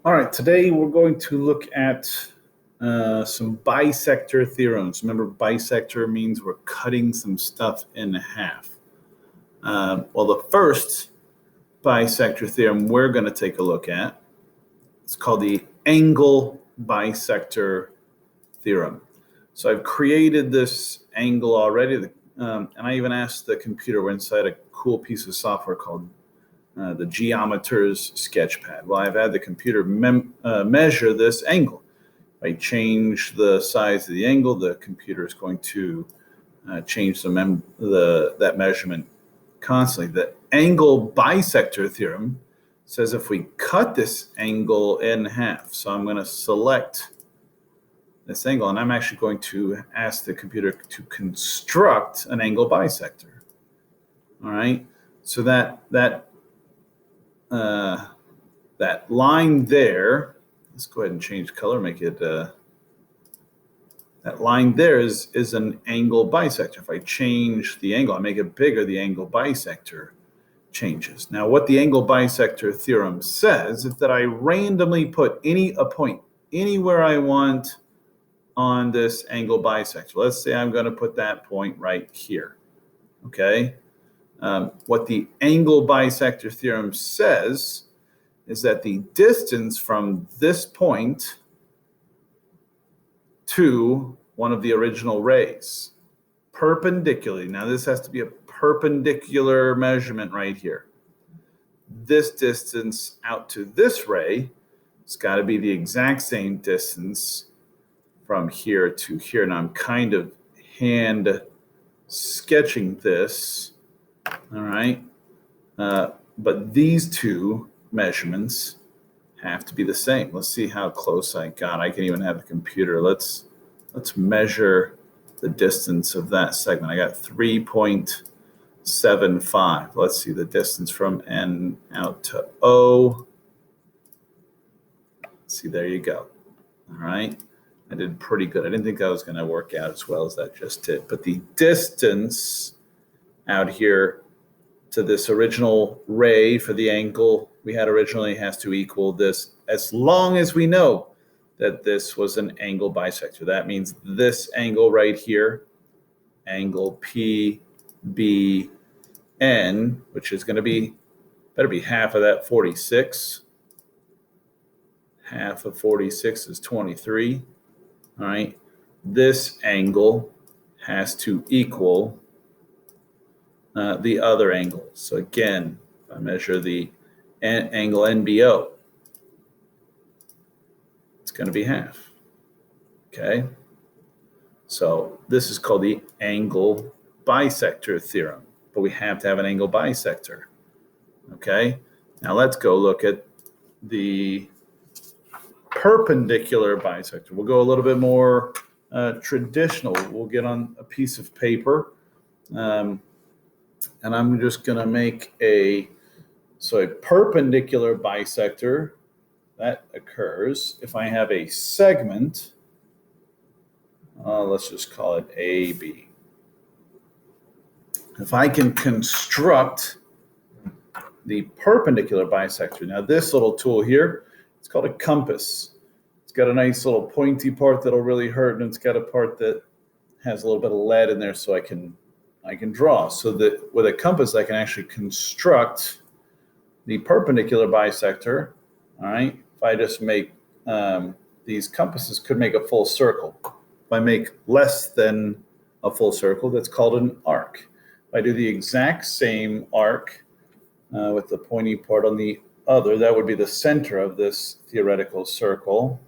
All right, today we're going to look at some bisector theorems. Remember, bisector means we're cutting some stuff in half. Well, the first bisector theorem we're going to take a look at, it's called the angle bisector theorem. So I've created this angle already, and I even asked the computer. We're inside a cool piece of software called the geometer's sketchpad. Well, I've had the computer measure this angle. If I change the size of the angle, the computer is going to change that measurement constantly. The angle bisector theorem says if we cut this angle in half, so I'm going to select this angle, and I'm actually going to ask the computer to construct an angle bisector. All right, so that line there, let's go ahead and change color, make it, that line there is an angle bisector. If I change the angle, I make it bigger, the angle bisector changes. Now, what the angle bisector theorem says is that I randomly put a point anywhere I want on this angle bisector. Let's say I'm going to put that point right here, okay? What the angle bisector theorem says is that the distance from this point to one of the original rays, perpendicularly, now this has to be a perpendicular measurement right here. This distance out to this ray, it's got to be the exact same distance from here to here. Now I'm kind of hand sketching this, all right? But these two measurements have to be the same. Let's see how close I got. I can even have the computer. Let's measure the distance of that segment. I got 3.75. Let's see the distance from N out to O. See, there you go. All right. I did pretty good. I didn't think that was going to work out as well as that just did. But the distance out here to this original ray for the angle we had originally has to equal this, as long as we know that this was an angle bisector. That means this angle right here, angle PBN, which is going to be, better be half of that 46. Half of 46 is 23. All right. This angle has to equal the other angle. So again, if I measure the angle NBO, it's going to be half. Okay. So this is called the angle bisector theorem, but we have to have an angle bisector. Okay. Now let's go look at the perpendicular bisector. We'll go a little bit more traditional. We'll get on a piece of paper, and I'm just going to make a perpendicular bisector that occurs if I have a segment. Let's just call it AB. If I can construct the perpendicular bisector, now this little tool here, it's called a compass. It's got a nice little pointy part that'll really hurt, and it's got a part that has a little bit of lead in there, so I can draw. So that with a compass, I can actually construct the perpendicular bisector. All right. If I just make these compasses could make a full circle. If I make less than a full circle, that's called an arc. If I do the exact same arc with the pointy part on the other, that would be the center of this theoretical circle.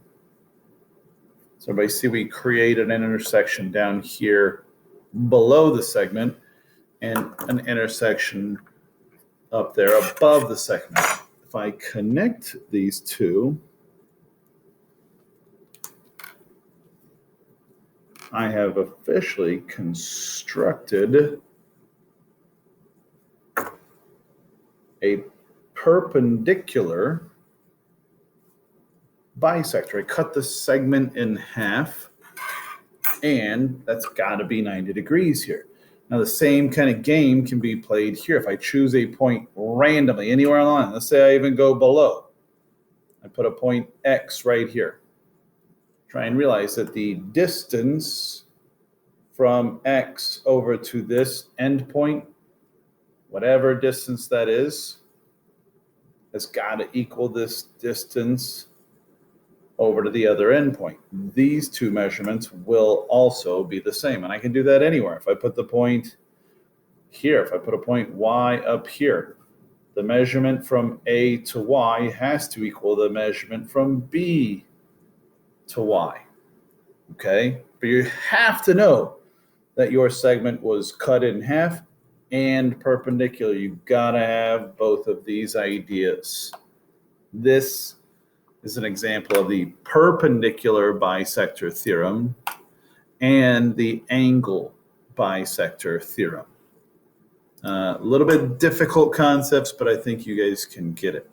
So everybody see we created an intersection down here below the segment and an intersection up there above the segment. If I connect these two, I have officially constructed a perpendicular bisector. I cut the segment in half, and that's got to be 90 degrees here. Now, the same kind of game can be played here. If I choose a point randomly, anywhere on the line, let's say I even go below. I put a point X right here. Try and realize that the distance from X over to this endpoint, whatever distance that is, has got to equal this distance over to the other endpoint. These two measurements will also be the same. And I can do that anywhere. If I put the point here, if I put a point Y up here, the measurement from A to Y has to equal the measurement from B to Y. Okay? But you have to know that your segment was cut in half and perpendicular. You've got to have both of these ideas. This is an example of the perpendicular bisector theorem and the angle bisector theorem. A little bit difficult concepts, but I think you guys can get it.